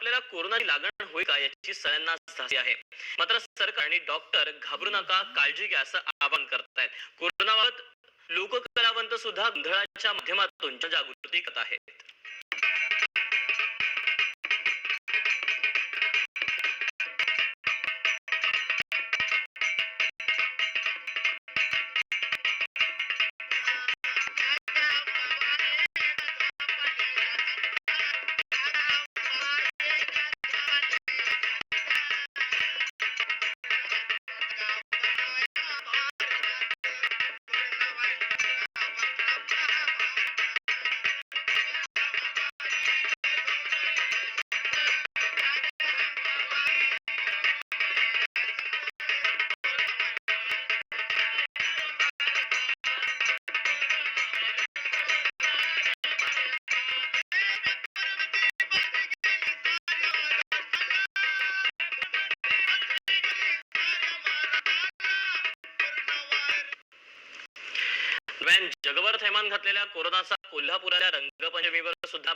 आपल्याला कोरोनाची लागण होईल का याची सगळ्यांना धास्ती आहे. मात्र सरकार आणि डॉक्टर घाबरू नका, काळजी घ्या असं आवाहन करतायत. कोरोनाबाबत लोककलावंत सुद्धा गोंधळाच्या माध्यमातून जनजागृती करत आहेत. दरम्यान जगभर थैमान घातलेल्या कोरोनाचा कोल्हापुराच्या रंगपंचमीवर सुद्धा